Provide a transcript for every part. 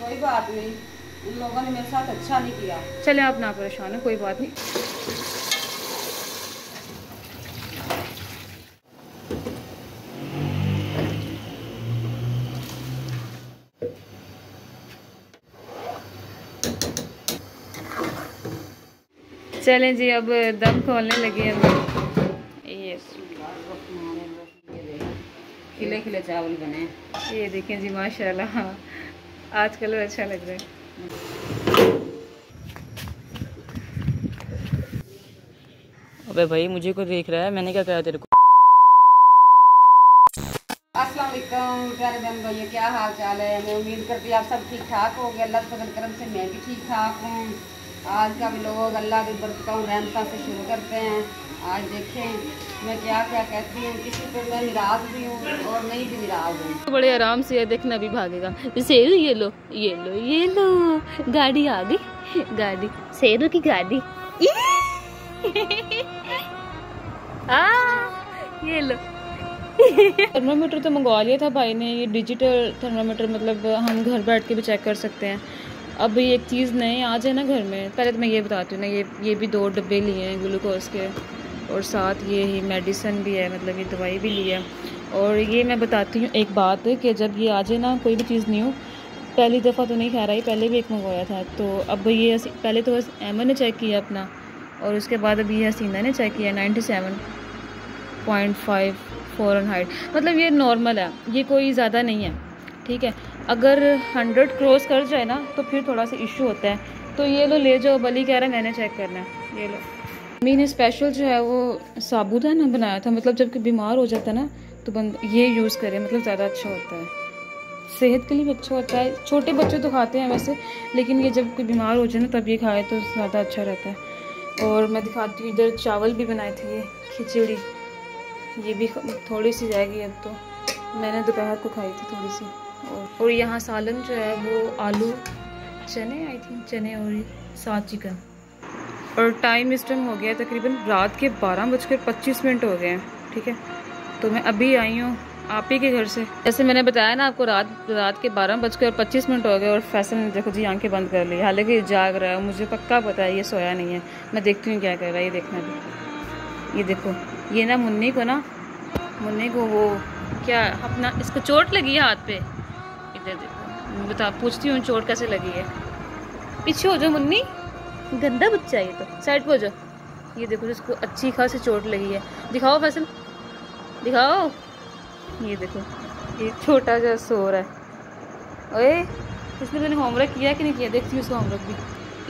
कोई बात नहीं, उन लोगों ने मेरे साथ अच्छा नहीं किया। चले आप ना परेशान है, कोई बात नहीं। चलें जी, अब दम खोलने लगे हम। ये खिले खिले चावल बने। ये देखें जी, माशाल्लाह आज कलर अच्छा लग रहा है। अबे भाई मुझे कोई देख रहा है, मैंने क्या कहा तेरे को? अस्सलाम वालेकुम प्यारे बहन भाइयों, क्या हाल चाल है। मैं उम्मीद करती हूँ आप सब ठीक ठाक हो गए। अल्लाह के फजल करम से मैं भी ठीक ठाक हूँ। आज का भी लोग अल्लाह की बरकतों रहमतों से शुरू करते हैं। आज देखें मैं क्या क्या कहती हूँ, किसी पे मैं निराज भी हूँ और नहीं भी निराज हूँ। तो बड़े आराम से देखना भी भागेगा। शेरू ये लो ये लो ये लो, गाड़ी आ गई, गाड़ी शेरू की गाड़ी। ये लो। थर्मामीटर तो मंगवा लिया था भाई ने, ये डिजिटल थर्मामीटर, मतलब हम घर बैठ के भी चेक कर सकते हैं। अब एक चीज़ नई आ जाए ना घर में, पहले तो मैं ये बताती हूँ ना, ये भी 2 डब्बे लिए हैं ग्लूकोज के, और साथ ये ही मेडिसिन भी है, मतलब ये दवाई भी ली है। और ये मैं बताती हूँ एक बात कि जब ये आ जाए ना कोई भी चीज़ नहीं हो, पहली दफ़ा तो नहीं खा रहा है, पहले भी एक मंगवाया था। तो अब ये पहले तो एमन ने चेक किया अपना, और उसके बाद अभी ये हसीना ने चेक किया 97.5 फ़ारेनहाइट, मतलब ये नॉर्मल है, ये कोई ज़्यादा नहीं है, ठीक है। अगर 100 क्रॉस कर जाए ना तो फिर थोड़ा सा इशू होता है। तो ये लो ले जाओ, बली कह रहा है मैंने चेक करना है, ये लो। मैंने स्पेशल जो है वो साबूदाना बनाया था, मतलब जब कोई बीमार हो जाता है ना तो ये यूज़ करें, मतलब ज़्यादा अच्छा होता है, सेहत के लिए भी अच्छा होता है। छोटे बच्चे तो खाते हैं वैसे, लेकिन ये जब कोई बीमार हो जाए ना तब ये खाए तो ज़्यादा अच्छा रहता है। और मैं दिखाती हूँ, इधर चावल भी बनाए थे, ये खिचड़ी, ये भी थोड़ी सी जाएगी अब तो, मैंने दोपहर को खाई थी थोड़ी सी। और यहाँ सालन जो है वो आलू चने, आई थिंक चने, और साथ चिकन। और टाइम इस टाइम हो गया तकरीबन रात के 12:25 हो गए हैं, ठीक है। तो मैं अभी आई हूँ आप ही के घर से, जैसे मैंने बताया ना आपको, रात के 12:25 हो गए। और फैसल ने देखो जी आंखें बंद कर ली, हालांकि जाग रहा है, मुझे पक्का पता है ये सोया नहीं है। मैं देखती हूँ क्या कर रहा है, ये देखना भी। ये देखो, ये ना मुन्नी को वो क्या अपना, इसको चोट लगी है हाथ पे, इधर देखो, बता पूछती हूँ चोट कैसे लगी है। पीछे हो जाओ मुन्नी, गंदा बच्चा है ये तो, साइड पे हो जाओ। ये देखो इसको अच्छी खासी चोट लगी है, दिखाओ फैसल दिखाओ। ये देखो ये छोटा सा सो रहा है। ओए इसने मैंने होमवर्क किया कि नहीं किया, देखती हूँ इसको होमवर्क भी।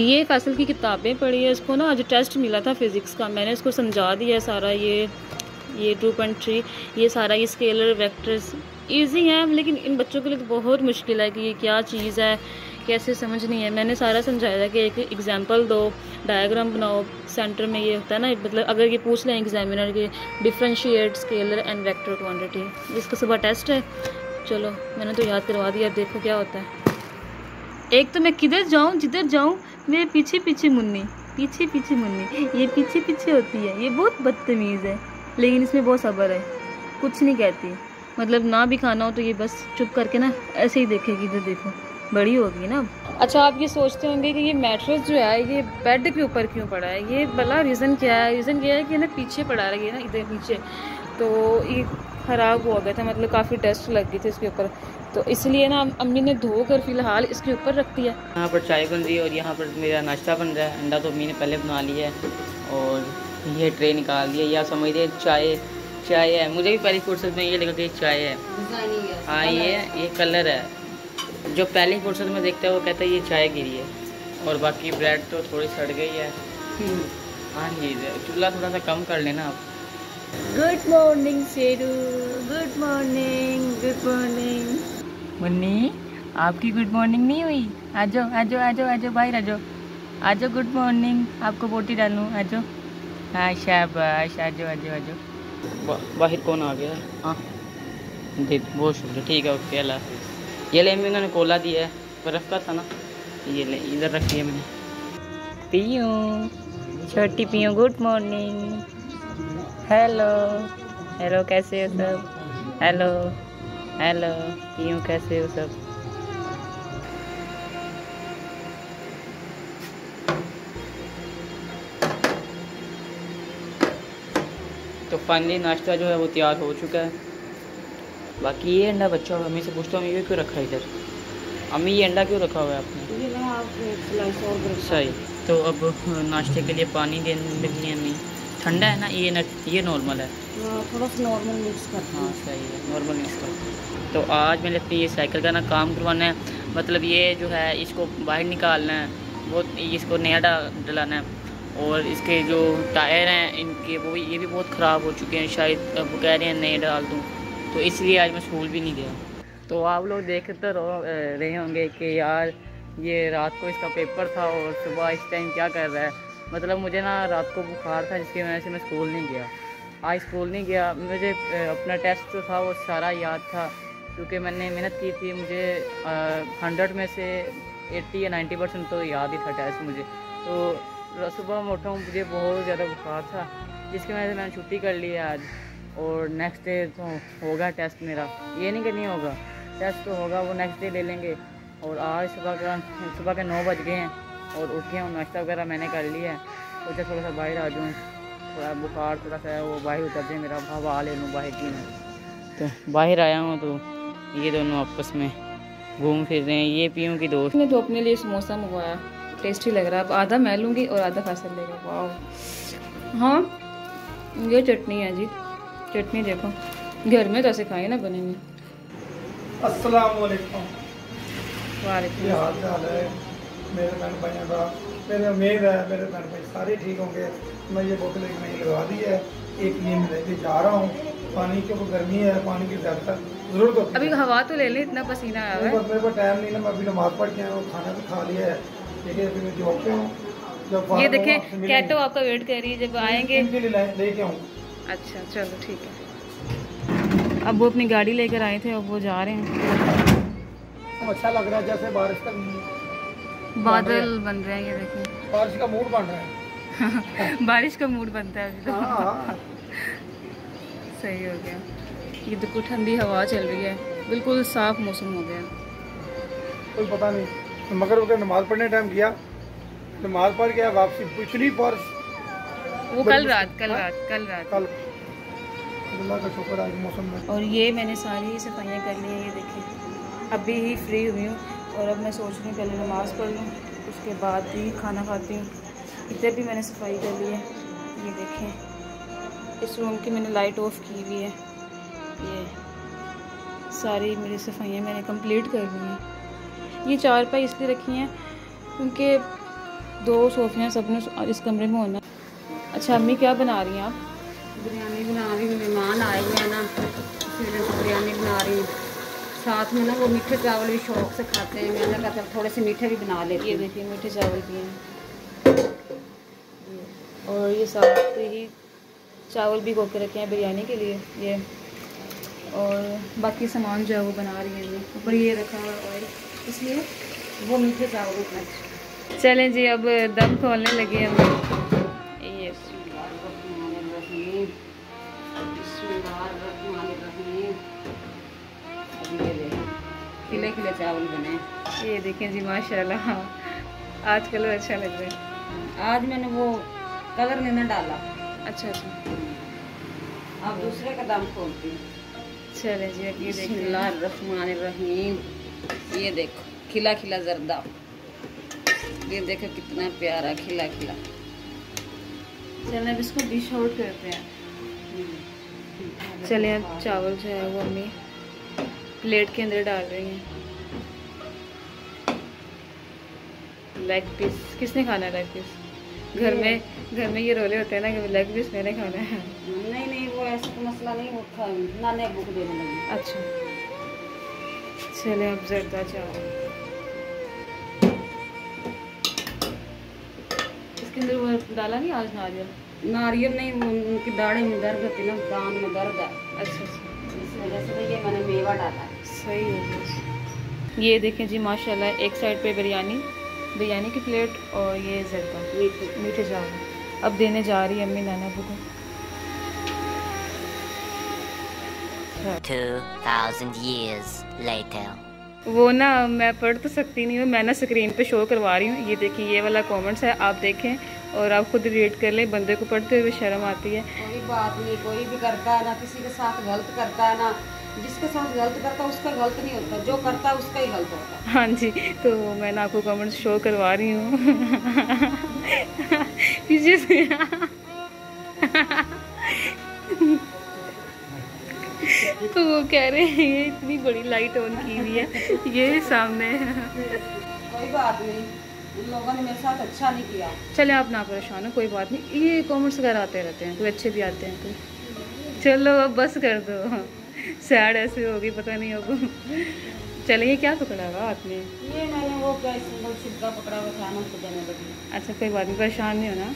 ये फैसल की किताबें पढ़ी है, इसको ना आज टेस्ट मिला था फिज़िक्स का, मैंने इसको समझा दिया सारा। ये 2.3 ये सारा, ये स्केलर वेक्टर्स इजी हैं, लेकिन इन बच्चों के लिए तो बहुत मुश्किल है कि ये क्या चीज़ है, कैसे समझनी है। मैंने सारा समझाया था कि एक एग्जांपल दो, डायग्राम बनाओ, सेंटर में ये होता है ना, मतलब अगर ये पूछ लें एग्जामिनर के differentiate scalar and vector quantity, इसका सुबह टेस्ट है। चलो मैंने तो याद करवा दिया, अब देखो क्या होता है। एक तो मैं किधर जाऊँ, जिधर जाऊँ मेरे पीछे पीछे मुन्नी, ये पीछे पीछे होती है, ये बहुत बदतमीज़ है, लेकिन इसमें बहुत सब्र है, कुछ नहीं कहती, मतलब ना भी खाना हो तो ये बस चुप करके ना ऐसे ही देखेगी, इधर देखो बड़ी होगी ना। अच्छा आप ये सोचते होंगे कि ये मैट्रेस जो है ये बेड के ऊपर क्यों पड़ा है, ये भला रीज़न क्या है? रीज़न ये है कि ना पीछे पड़ा रही है ना, इधर नीचे, तो ये ख़राब हो गया था, मतलब काफ़ी डस्ट लग गई थी इसके ऊपर, तो इसलिए ना अम्मी ने धोकर फ़िलहाल इसके ऊपर रख दिया। यहाँ पर चाय बन रही है और यहाँ पर मेरा नाश्ता बन रहा है। अंडा तो अम्मी ने पहले बना लिया है और ये ट्रे निकाल दिया, या समझिए चाय है। मुझे भी पहली फुर्सत में ये लगा कि चाय है। हाँ ये कलर है, जो पहली फुर्सत में देखता है वो कहता है ये चाय गिरी है। और बाकी ब्रेड तो थोड़ी सड़ गई है। हाँ जी, चूल्हा थोड़ा सा कम कर लेना आप। Good morning Sheru, good morning Munni, आपकी गुड मॉर्निंग नहीं हुई? आ जाओ बाहर आ जाओ, गुड मॉर्निंग, आपको बोटी डालूँ, आ जाओ। हाँ शाबाश, आ जाओ। बाहर कौन आ गया? हाँ दे, बहुत शुक्रिया, ठीक है, ओके, अल्लाह हाफिज़। ये ले अम्मी उन्होंने कोला दिया है, बर्फ़ का था ना, ये ले इधर रख दिया मैंने। पियूँ, छोटी पियूँ, गुड मॉर्निंग, हेलो कैसे हो सब? हेलो पियूँ, कैसे हो सब? तो फाइनली नाश्ता जो है वो तैयार हो चुका है। बाकी ये अंडा बच्चा हुआ, अम्मी से पूछता हूँ ये क्यों रखा है इधर। अम्मी ये अंडा क्यों रखा हुआ है आपने? ये ना आप स्लाइस और सही। तो अब नाश्ते के लिए पानी देने लगी है अम्मी। ठंडा है ना ये नॉर्मल है। थोड़ा सा नॉर्मल मिक्स करते हाँ सही है, नॉर्मल मिक्स कर। तो आज मैंने अपनी ये साइकिल का ना काम करवाना है, मतलब ये जो है इसको बाहर निकालना है, वो इसको नया डलाना है। और इसके जो टायर हैं इनके वो ये भी बहुत ख़राब हो चुके हैं, शायद वो कह रहे हैं नए डाल दूँ, तो इसलिए आज मैं स्कूल भी नहीं गया। तो आप लोग देखते रहे होंगे कि यार ये रात को इसका पेपर था और सुबह इस टाइम क्या कर रहा है। मतलब मुझे ना रात को बुखार था जिसकी वजह से मैं स्कूल नहीं गया। आज स्कूल नहीं गया, मुझे अपना टेस्ट जो था वो सारा याद था क्योंकि मैंने मेहनत की थी। मुझे 100 में से 80 या 90% तो याद ही था टेस्ट मुझे। तो सुबह मैं उठा हूँ, मुझे बहुत ज़्यादा बुखार था जिसकी वजह से मैंने छुट्टी कर ली है आज। और नेक्स्ट डे तो होगा टेस्ट मेरा, ये नहीं कि नहीं होगा, टेस्ट तो होगा, वो नेक्स्ट डे ले लेंगे। और आज सुबह के 9 बज गए हैं और उठ गया हूँ, नाश्ता वगैरह मैंने कर लिया है। सोचा थोड़ा सा बाहर आ जाऊँ, थोड़ा बुखार थोड़ा सा वो बाहर उतर जाए, मेरा हवा ले लूँ बाहर की मैं। तो बाहर आया हूँ तो ये दोनों आपस में घूम फिर रहे हैं। ये पीऊँ की दोस्त ने तो अपने लिए समोसा मंगवाया, टेस्टी लग रहा है। अब आधा मैं लूँगी और आधा फैसल लेगा। वाह। हाँ ये चटनी है जी, चटनी देखो घर में तो ऐसे खाए ना बनेंगे। अस्सलाम वालेकुम। वालेकुम। क्या हाल चाल है मेरे बहन भाइयों का? मेरी उम्मीद है मेरे बहन भाई सारे ठीक होंगे। मैं ये बोतल एक नई लगा दी है, एक ये मैं लेके जा रहा हूँ। पानी क्योंकि गर्मी है, पानी की ज़्यादा ज़रूरत होती है। अभी हवा तो ले ले, इतना पसीना आया है। मेरे पास टाइम नहीं ना, मैं अभी नमाज़ पढ़ के आया हूँ, खाना भी खा लिया है, ठीक है। अभी मैं जॉब पे हूँ। जब ये देखें कैटो आपका वेट कर रही है, जब आएंगे इनके लिए लेके आऊँ। अच्छा चलो ठीक है। अब वो अपनी गाड़ी लेकर आए थे, अब वो जा रहे हैं। अच्छा लग रहा है जैसे बारिश का बादल बन रहे हैं, ये देखें बारिश का मूड बन रहा है। बारिश का मूड बनता है अभी तो। हाँ। सही हो गया। ये देखो ठंडी हवा चल रही है, बिल्कुल साफ मौसम हो गया। कोई पता नहीं, मगर वो नमाज पढ़ने टाइम गया, नमाज पढ़ गया, वापसी पिछली बारिश वो कल रात कल अल्लाह का शुक्र आज मौसम में। और ये मैंने सारी सफाइयाँ कर ली हैं, ये देखें अभी ही फ्री हुई हूँ। और अब मैं सोच रही हूँ पहले नमाज़ पढ़ लूँ, उसके बाद ही खाना खाती हूँ। इधर भी मैंने सफाई कर ली है, ये देखें इस रूम की मैंने लाइट ऑफ की हुई है। ये सारी मेरी सफाइयाँ मैंने कंप्लीट कर ली हैं। ये चारपाई इसलिए रखी हैं क्योंकि 2 सोफियाँ सबने इस कमरे में होना। अच्छा अम्मी क्या बना रही हैं आप? बिरयानी बना रही हूँ, मेहमान आए हुए हैं ना, इसलिए तो बिरयानी बना रही हूँ। साथ में ना वो मीठे चावल भी शौक से खाते हैं, मैंने कहा चल थोड़े से मीठे भी बना लेती ये हूँ। देखिए मीठे चावल भी हैं और ये साथ ही चावल भी गोके रखे हैं बिरयानी के लिए ये। और बाकी सामान जो है वो बना रही हैं, ऊपर ये रखा हुआ ऑयल, इसलिए वो मीठे चावल उतना। चलें जी अब दम खोलने लगे हैं हम। ये खिले खिले चावल बने। ये देखें जी माशाल्लाह, आज कलर अच्छा लग रहा है। आज मैंने वो कलर नहीं ना डाला। अच्छा अच्छा अब दूसरे का दम खोलती हूँ। चलें जी अब ये देखें। बिस्मिल्लाहिर्रहमानिर्रहीम। ये देखो खिला खिला जर्दा, ये देखो कितना प्यारा खिला खिला। चलें अब इसको डिश आउट करते हैं। चलें अब चावल जो है वो अम्मी प्लेट के अंदर डाल रही हैं। लेग पीस किसने खाना है? लेग पीस घर में ये रोले होते हैं ना कि लेग पीस मैंने खाना है। नहीं वो ऐसा तो मसला नहीं, वो नाने अब्बू को देने लगी। अच्छा चलें अब जर्दा चावल इसके अंदर वो डाला नहीं आज नारियल नहीं, वो उनकी दाढ़ी में दर्द होती है ना, दान में दर्द है। अच्छा इस वजह से ये मैंने मेवा डाला है। सही हो गया। ये देखें जी माशाल्लाह, एक साइड पे बिरयानी की प्लेट और ये जर्दा मीठे चावल अब देने जा रही है अम्मी नाना को। 2000 years later. वो ना मैं पढ़ तो सकती नहीं हूँ, मैं ना स्क्रीन पे शो करवा रही हूँ। ये देखिए ये वाला कमेंट्स है, आप देखें और आप खुद रीड कर लें, बंदे को पढ़ते हुए शर्म आती है। कोई बात नहीं, कोई भी करता है ना किसी के साथ गलत करता है ना, जिसके साथ गलत करता है उसका गलत नहीं होता, जो करता है उसका ही गलत होता है। हाँ जी, तो मैंने आपको कमेंट शो करवा रही हूँ पीछे से तो वो कह रहे हैं ये इतनी बड़ी लाइट ऑन की हुई है ये सामने। कोई बात नहीं, उन लोगों ने मेरे साथ अच्छा नहीं किया। चले आप ना परेशान हो, कोई बात नहीं, ये कमेंट्स वगैरह आते रहते हैं, कोई अच्छे भी आते हैं कोई। चलो अब बस कर दो, सैड ऐसे होगी पता नहीं अब। चलिए क्या पकड़ा हुआ हाथ में? ये मैंने वो क्या सिंगल छिपका पकड़ा हुआ था ना, उसको देने लगी। अच्छा कोई बात नहीं, परेशान नहीं होना।